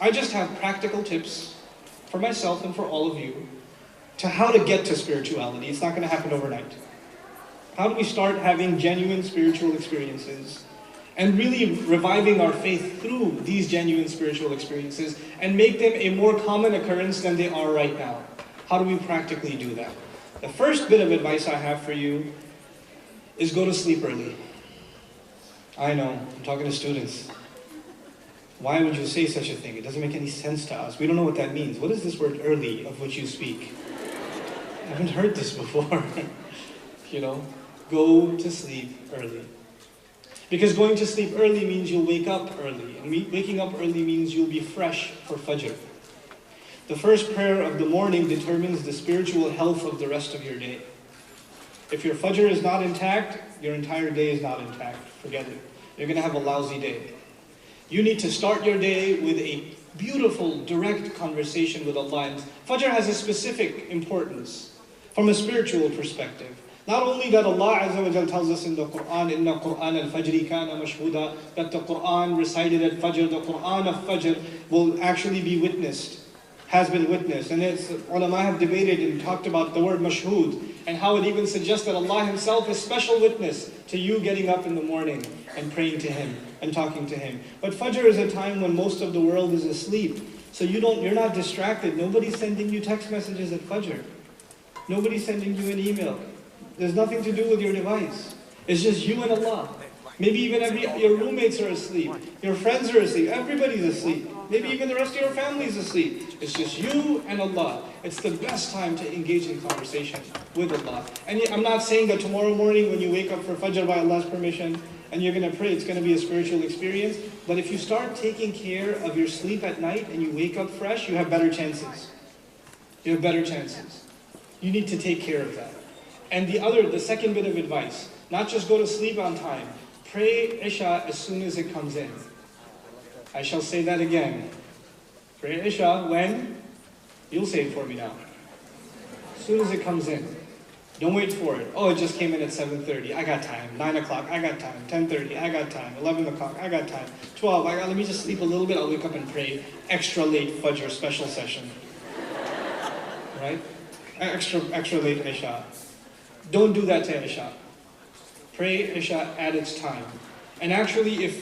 I just have practical tips for myself and for all of you to how to get to spirituality. It's not going to happen overnight. How do we start having genuine spiritual experiences and really reviving our faith through these genuine spiritual experiences and make them a more common occurrence than they are right now? How do we practically do that? The first bit of advice I have for you is go to sleep early. I know, I'm talking to students. Why would you say such a thing? It doesn't make any sense to us. We don't know what that means. What is this word early of which you speak? I haven't heard this before. Go to sleep early. Because going to sleep early means you'll wake up early. And waking up early means you'll be fresh for Fajr. The first prayer of the morning determines the spiritual health of the rest of your day. If your Fajr is not intact, your entire day is not intact. Forget it. You're going to have a lousy day. You need to start your day with a beautiful, direct conversation with Allah. And Fajr has a specific importance from a spiritual perspective. Not only that Allah Azza wa Jal tells us in the Quran, إِنَّ قُرْآنَ الْفَجْرِ كَانَ مَشْهُودًا, that the Quran recited at Fajr, the Quran of Fajr will actually be witnessed, has been witnessed. And ulama have debated and talked about the word mashhood and how it even suggests that Allah Himself is special witness to you getting up in the morning and praying to Him and talking to Him. But Fajr is a time when most of the world is asleep. So you're not distracted. Nobody's sending you text messages at Fajr. Nobody's sending you an email. There's nothing to do with your device. It's just you and Allah. Maybe even your roommates are asleep. Your friends are asleep. Everybody's asleep. Maybe even the rest of your family is asleep. It's just you and Allah. It's the best time to engage in conversation with Allah. And I'm not saying that tomorrow morning when you wake up for Fajr by Allah's permission and you're going to pray, it's going to be a spiritual experience. But if you start taking care of your sleep at night and you wake up fresh, you have better chances. You have better chances. You need to take care of that. And the second bit of advice, not just go to sleep on time. Pray Isha as soon as it comes in. I shall say that again. Pray Isha when? You'll say it for me now. As soon as it comes in. Don't wait for it. Oh, it just came in at 7:30. I got time. 9 o'clock, I got time. 10:30, I got time. 11 o'clock, I got time. 12, let me just sleep a little bit. I'll wake up and pray. Extra late Fajr special session. Right? Extra late Isha. Don't do that to Isha. Pray Isha at its time. And actually,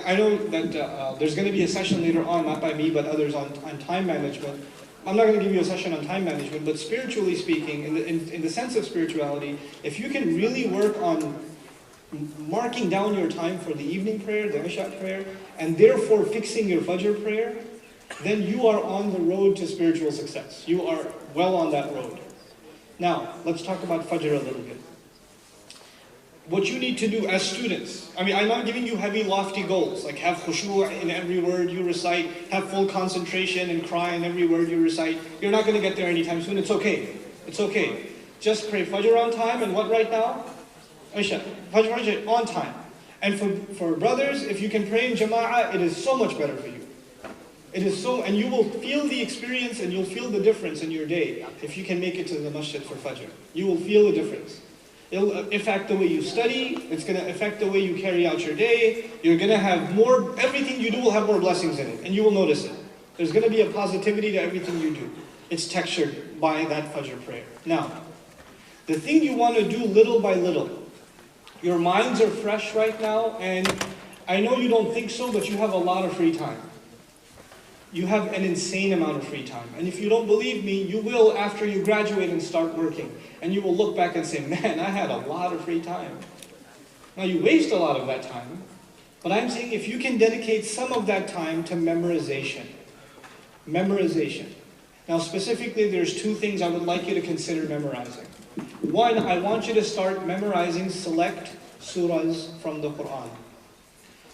I know that there's going to be a session later on, not by me, but others on time management. I'm not going to give you a session on time management, but spiritually speaking, in the sense of spirituality, if you can really work on marking down your time for the evening prayer, the Isha prayer, and therefore fixing your Fajr prayer, then you are on the road to spiritual success. You are well on that road. Now, let's talk about Fajr a little bit. What you need to do as students, I'm not giving you heavy, lofty goals, like have khushu' in every word you recite, have full concentration and cry in every word you recite. You're not going to get there anytime soon. It's okay. It's okay. Just pray Fajr on time, and what right now? Isha. Fajr on time. And for brothers, if you can pray in Jama'ah, it is so much better for you. And you will feel the experience and you'll feel the difference in your day if you can make it to the masjid for Fajr. You will feel the difference. It'll affect the way you study. It's going to affect the way you carry out your day. You're going to have everything you do will have more blessings in it, and you will notice it. There's going to be a positivity to everything you do. It's textured by that Fajr prayer. Now, the thing you want to do little by little, your minds are fresh right now, and I know you don't think so, but you have a lot of free time. You have an insane amount of free time. And if you don't believe me, you will after you graduate and start working. And you will look back and say, man, I had a lot of free time. Now you waste a lot of that time, but I'm saying if you can dedicate some of that time to memorization. Memorization. Now specifically, there's two things I would like you to consider memorizing. One, I want you to start memorizing select surahs from the Quran.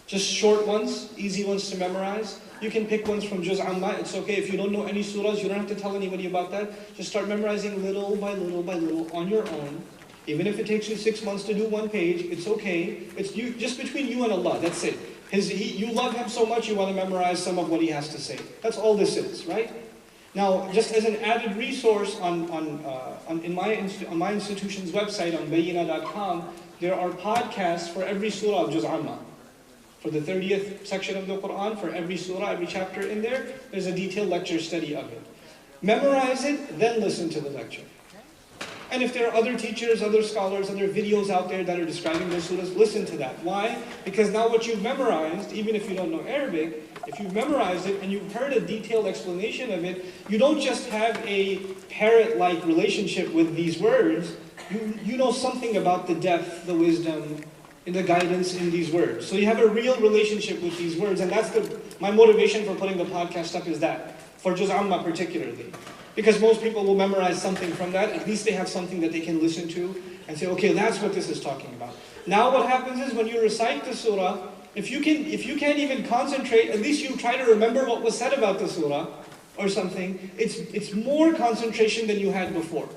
Just short ones, easy ones to memorize. You can pick ones from Juz Amma. It's okay if you don't know any surahs. You don't have to tell anybody about that. Just start memorizing little by little by little on your own. Even if it takes you 6 months to do one page, it's okay. It's just between you and Allah. That's it. You love Him so much you want to memorize some of what He has to say. That's all this is, right? Now, just as an added resource on my institution's website on Bayyina.com, there are podcasts for every surah of Juz Amma. For the 30th section of the Quran, for every surah, every chapter in there, there's a detailed lecture study of it. Memorize it, then listen to the lecture. And if there are other teachers, other scholars, other videos out there that are describing those surahs, listen to that. Why? Because now what you've memorized, even if you don't know Arabic, if you've memorized it and you've heard a detailed explanation of it, you don't just have a parrot-like relationship with these words, you know something about the depth, the wisdom, and the guidance in these words. So you have a real relationship with these words, and that's my motivation for putting the podcast up is that, for Juz Amma particularly. Because most people will memorize something from that, at least they have something that they can listen to and say, okay, that's what this is talking about. Now what happens is when you recite the surah, if you can't even concentrate, at least you try to remember what was said about the surah or something. It's more concentration than you had before.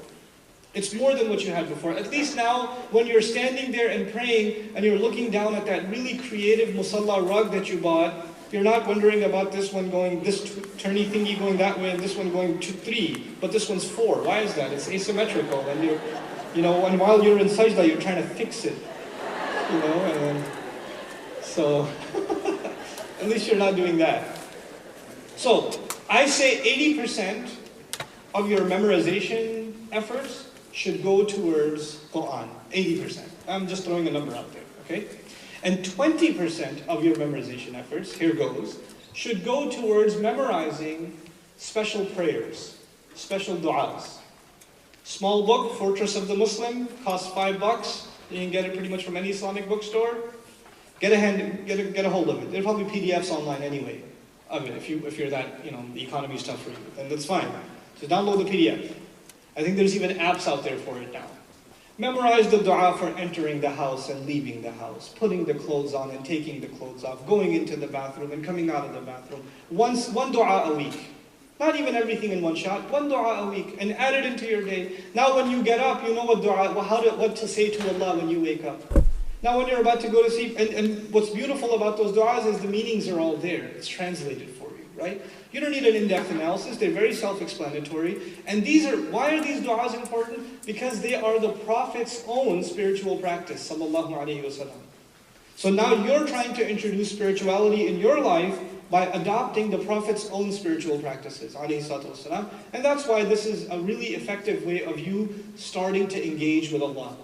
It's more than what you had before. At least now, when you're standing there and praying, and you're looking down at that really creative musalla rug that you bought, you're not wondering about this one going, this turny thingy going that way, and this one going 3, but this one's 4. Why is that? It's asymmetrical, and and while you're in sajda, you're trying to fix it, and so at least you're not doing that. So I say 80% of your memorization efforts should go towards Quran. 80%. I'm just throwing a number out there, okay? And 20% of your memorization efforts, here goes, should go towards memorizing special prayers, special du'as. Small book, Fortress of the Muslim, costs $5. You can get it pretty much from any Islamic bookstore. Get a hold of it. There are probably PDFs online anyway of it. If you're that, the economy is tough for you, then that's fine. So download the PDF. I think there's even apps out there for it now. Memorize the dua for entering the house and leaving the house, putting the clothes on and taking the clothes off, going into the bathroom and coming out of the bathroom. One dua a week. Not even everything in one shot, one dua a week, and add it into your day. Now when you get up, you know what dua, what to say to Allah when you wake up. Now when you're about to go to sleep, and what's beautiful about those du'as is the meanings are all there. It's translated for you, right? You don't need an in-depth analysis. They're very self-explanatory. And why are these du'as important? Because they are the Prophet's own spiritual practice, sallallahu alayhi wa sallam. So now you're trying to introduce spirituality in your life by adopting the Prophet's own spiritual practices, alayhi salatu wasalam. And that's why this is a really effective way of you starting to engage with Allah.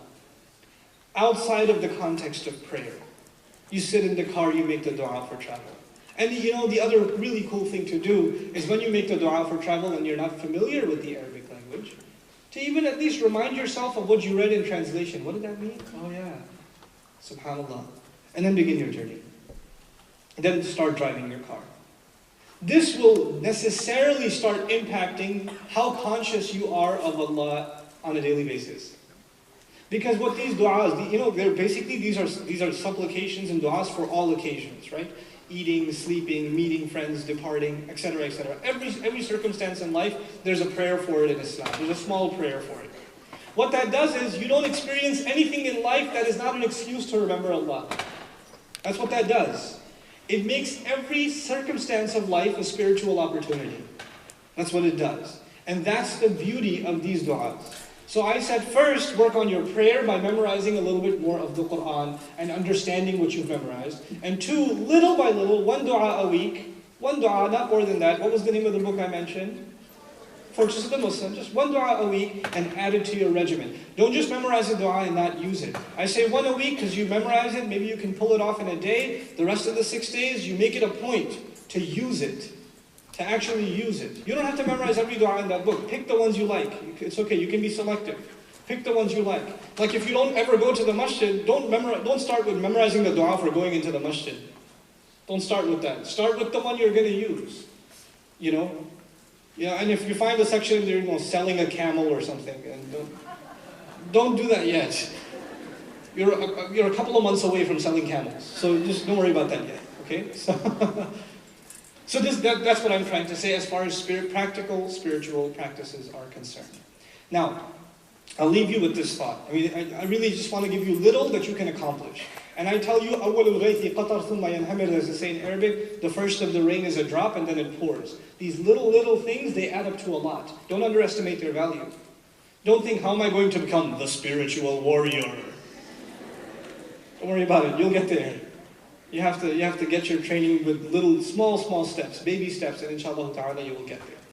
Outside of the context of prayer. You sit in the car, you make the dua for travel. And the other really cool thing to do is when you make the dua for travel and you're not familiar with the Arabic language, to even at least remind yourself of what you read in translation. What did that mean? Oh yeah, subhanallah. And then begin your journey. And then start driving your car. This will necessarily start impacting how conscious you are of Allah on a daily basis. Because what these du'as, they're basically, these are supplications and du'as for all occasions, right? Eating, sleeping, meeting friends, departing, etc., etc. Every circumstance in life, there's a prayer for it in Islam. There's a small prayer for it. What that does is, you don't experience anything in life that is not an excuse to remember Allah. That's what that does. It makes every circumstance of life a spiritual opportunity. That's what it does. And that's the beauty of these du'as. So I said, first, work on your prayer by memorizing a little bit more of the Quran and understanding what you've memorized. And 2, little by little, one dua a week. One dua, not more than that. What was the name of the book I mentioned? Fortress of the Muslim. Just one dua a week and add it to your regimen. Don't just memorize a dua and not use it. I say one a week because you memorize it. Maybe you can pull it off in a day. The rest of the 6 days, you make it a point to use it. To actually use it. You don't have to memorize every dua in that book. Pick the ones you like. It's okay, you can be selective. Pick the ones you like. Like if you don't ever go to the masjid, don't start with memorizing the dua for going into the masjid. Don't start with that. Start with the one you're going to use. And if you find a section there, selling a camel or something, and don't do that yet. You're a couple of months away from selling camels, so just don't worry about that yet. Okay? So that's what I'm trying to say as far as practical spiritual practices are concerned. Now, I'll leave you with this thought. I really just want to give you little that you can accomplish. And I tell you, أَوَّلُ الْغَيْثِ قَطَرْ ثُمَّ يَنْهَمِرُ, as they say in Arabic, the first of the rain is a drop and then it pours. These little things, they add up to a lot. Don't underestimate their value. Don't think, how am I going to become the spiritual warrior? Don't worry about it, you'll get there. You have to get your training with little, small steps, baby steps, and inshallah ta'ala you will get there.